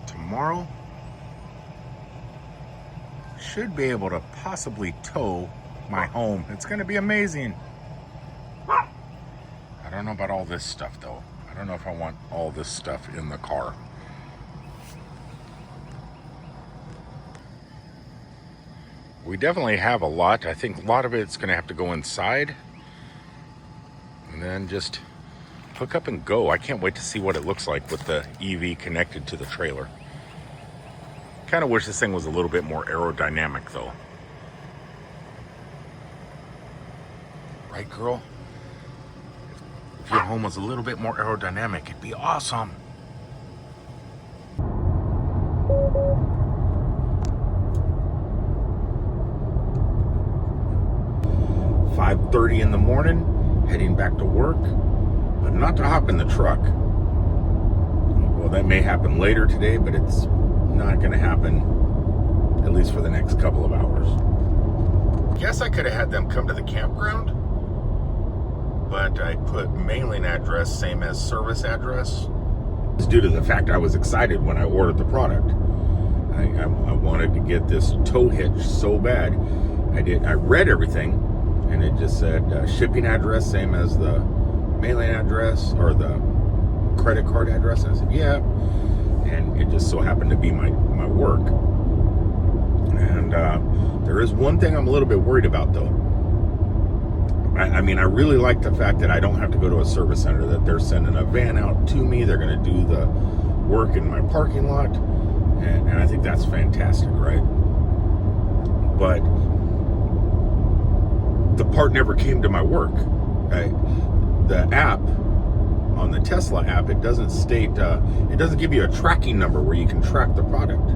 But tomorrow, should be able to possibly tow my home. It's gonna be amazing. I don't know about all this stuff though. I don't know if I want all this stuff in the car. We definitely have a lot. I think a lot of it's gonna have to go inside and then just hook up and go. I can't wait to see what it looks like with the EV connected to the trailer. Kind of wish this thing was a little bit more aerodynamic though. Right, girl? If your home was a little bit more aerodynamic, it'd be awesome. "5:30 in the morning, heading back to work, but not to hop in the truck. Well, that may happen later today, but it's not gonna happen, at least for the next couple of hours. Guess I could have had them come to the campground, but I put mailing address same as service address. It's due to the fact I was excited when I ordered the product. I wanted to get this tow hitch so bad. I read everything, and it just said shipping address same as the mailing address or the credit card address. And I said, yeah. And it just so happened to be my work. And there is one thing I'm a little bit worried about though. I mean, I really like the fact that I don't have to go to a service center, that they're sending a van out to me. They're gonna do the work in my parking lot. And I think that's fantastic, right? But the part never came to my work. The app, on the Tesla app, it doesn't state, it doesn't give you a tracking number where you can track the product.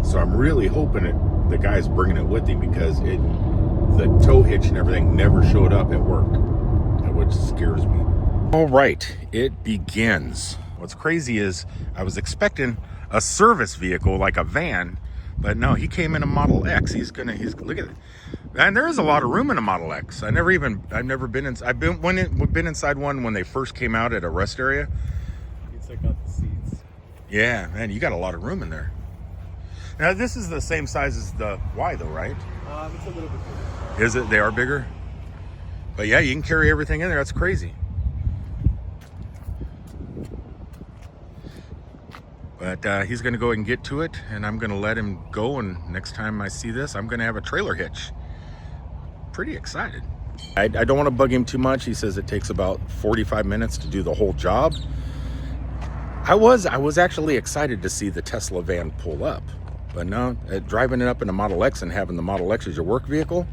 So I'm really hoping the guy's bringing it with him, because the tow hitch and everything never showed up at work, which scares me. All right, it begins. What's crazy is I was expecting a service vehicle like a van, but no, he came in a Model X. He's look at it. And there is a lot of room in a Model X. I've never been in. I've been inside one when they first came out at a rest area. You check out the seats. Yeah, man, you got a lot of room in there. Now this is the same size as the Y though, right? It's a little bit bigger. Is it? They are bigger? But yeah, you can carry everything in there. That's crazy. But he's gonna go ahead and get to it, and I'm gonna let him go, and next time I see this, I'm gonna have a trailer hitch. Pretty excited. I don't want to bug him too much. He says it takes about 45 minutes to do the whole job. I was actually excited to see the Tesla van pull up, but no, driving it up in a Model X and having the Model X as your work vehicle,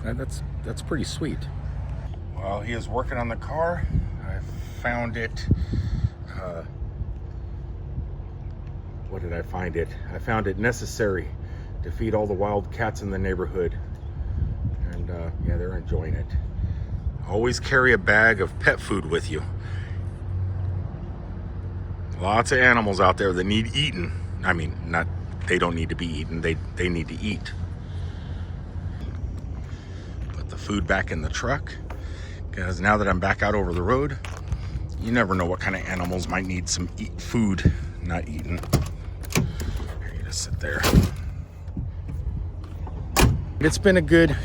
that's pretty sweet. While he is working on the car, I found it. What did I find it? I found it necessary to feed all the wild cats in the neighborhood. And yeah, they're enjoying it. Always carry a bag of pet food with you. Lots of animals out there that need eaten. I mean, they don't need to be eaten, they need to eat. Put the food back in the truck, because now that I'm back out over the road, you never know what kind of animals might need some food not eaten. Here, you just sit there. It's been a good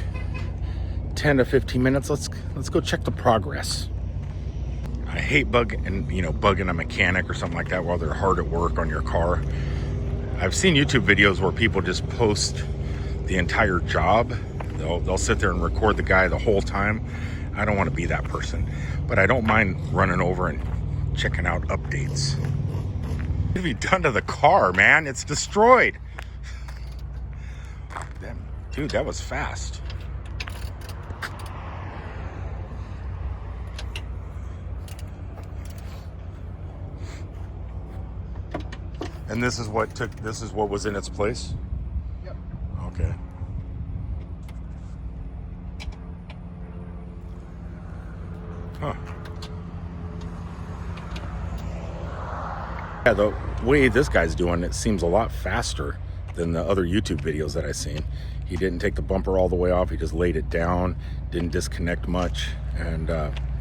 10 to 15 minutes. Let's go check the progress. I hate bugging a mechanic or something like that while they're hard at work on your car. I've seen YouTube videos where people just post the entire job. They'll sit there and record the guy the whole time. I don't want to be that person, but I don't mind running over and checking out updates. What have you done to the car, man? It's destroyed. Damn, dude, that was fast. And this is what was in its place? Yep. Okay. Huh. Yeah, the way this guy's doing it seems a lot faster than the other YouTube videos that I've seen. He didn't take the bumper all the way off. He just laid it down, didn't disconnect much, and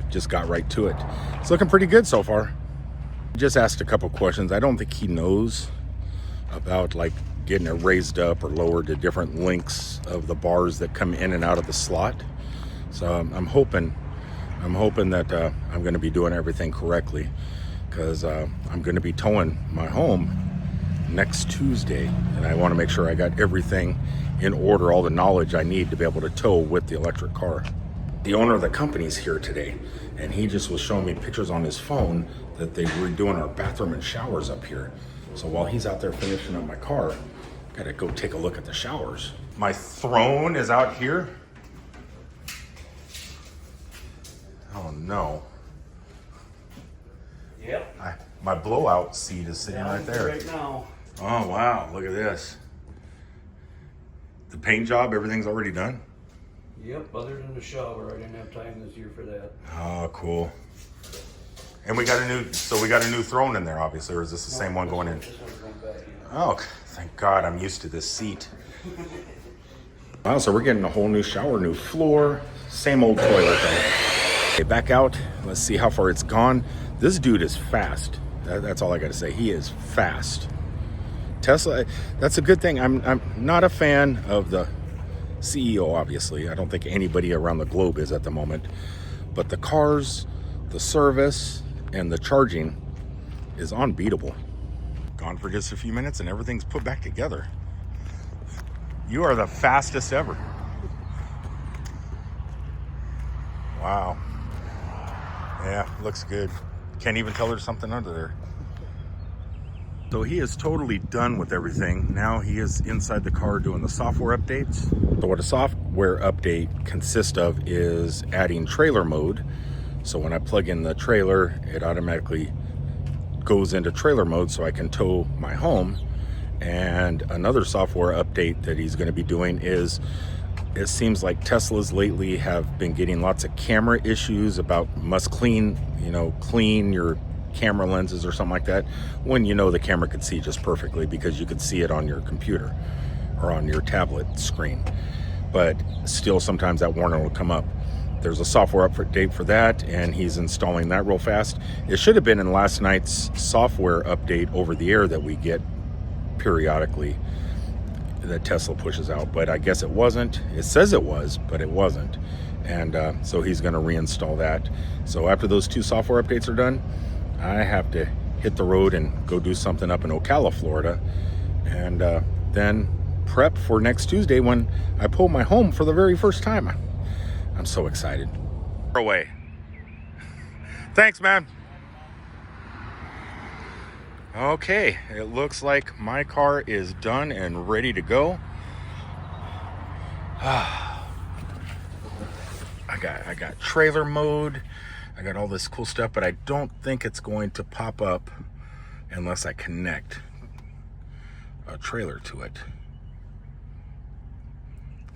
just got right to it. It's looking pretty good so far. Just asked a couple questions. I don't think he knows about like getting it raised up or lowered to different lengths of the bars that come in and out of the slot. So I'm hoping that I'm going to be doing everything correctly, because I'm going to be towing my home next Tuesday, and I want to make sure I got everything in order, all the knowledge I need to be able to tow with the electric car. The owner of the company's here today, and he just was showing me pictures on his phone that they were doing our bathroom and showers up here. So while he's out there finishing up my car, gotta go take a look at the showers. My throne is out here. Oh no. Yep. My blowout seat is sitting right there. Right now. Oh wow, look at this. The paint job, everything's already done? Yep, other than the shower, I didn't have time this year for that. Oh, cool. And we got a new throne in there, obviously, or is this the same one going in? This one's going back in. Oh, thank God, I'm used to this seat. Wow, so we're getting a whole new shower, new floor, same old toilet though. Okay, back out, let's see how far it's gone. This dude is fast. That's all I gotta say, he is fast. Tesla, that's a good thing. I'm not a fan of the CEO, obviously. I don't think anybody around the globe is at the moment. But the cars, the service, and the charging is unbeatable. Gone for just a few minutes and everything's put back together. You are the fastest ever. Wow. Yeah, looks good. Can't even tell there's something under there. So he is totally done with everything. Now he is inside the car doing the software updates. So what a software update consists of is adding trailer mode. So when I plug in the trailer, it automatically goes into trailer mode so I can tow my home. And another software update that he's going to be doing is, it seems like Teslas lately have been getting lots of camera issues about must clean your camera lenses or something like that, when the camera could see just perfectly because you could see it on your computer or on your tablet screen. But still, sometimes that warning will come up. There's a software update for that, and he's installing that real fast. It should have been in last night's software update over the air that we get periodically that Tesla pushes out, but I guess it wasn't. It says it was, but it wasn't. And so he's going to reinstall that. So after those two software updates are done, I have to hit the road and go do something up in Ocala, Florida, and then prep for next Tuesday when I pull my home for the very first time. I'm so excited. Away. Thanks, man. Okay, it looks like my car is done and ready to go. I got trailer mode. I got all this cool stuff, but I don't think it's going to pop up unless I connect a trailer to it.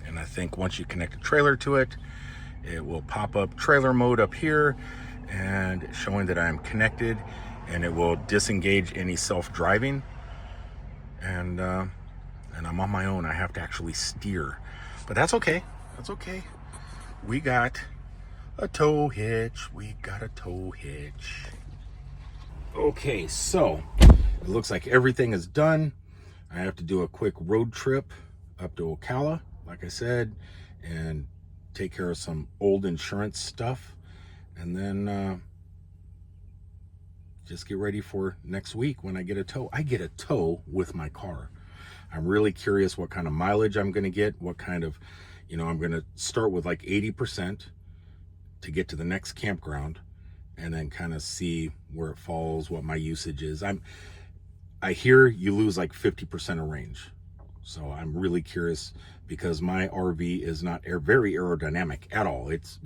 And I think once you connect a trailer to it, it will pop up trailer mode up here and showing that I'm connected, and it will disengage any self-driving. And I'm on my own. I have to actually steer, but that's okay. That's okay. We got a tow hitch. We got a tow hitch. Okay, so it looks like everything is done. I have to do a quick road trip up to Ocala, like I said, and take care of some old insurance stuff, and then just get ready for next week when I get a tow. I get a tow with my car. I'm really curious what kind of mileage I'm going to get, what kind of, I'm going to start with like 80% to get to the next campground, and then kind of see where it falls, what my usage is. I hear you lose like 50% of range. So I'm really curious, because my RV is not very aerodynamic at all. It's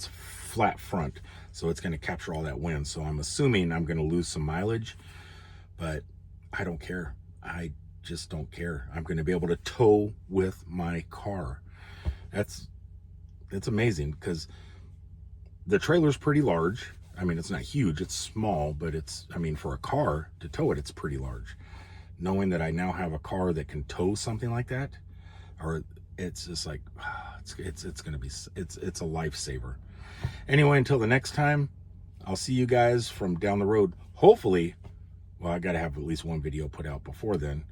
flat front, so it's going to capture all that wind. So I'm assuming I'm going to lose some mileage, but I don't care. I just don't care. I'm going to be able to tow with my car. It's amazing, because the trailer's pretty large. I mean, it's not huge, it's small, but for a car to tow it, it's pretty large. Knowing that I now have a car that can tow something like that, or it's just like, it's a lifesaver. Anyway, until the next time, I'll see you guys from down the road, hopefully Well, I got to have at least one video put out before then.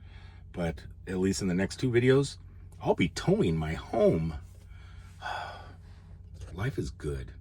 But at least in the next 2 videos, I'll be towing my home. Life is good.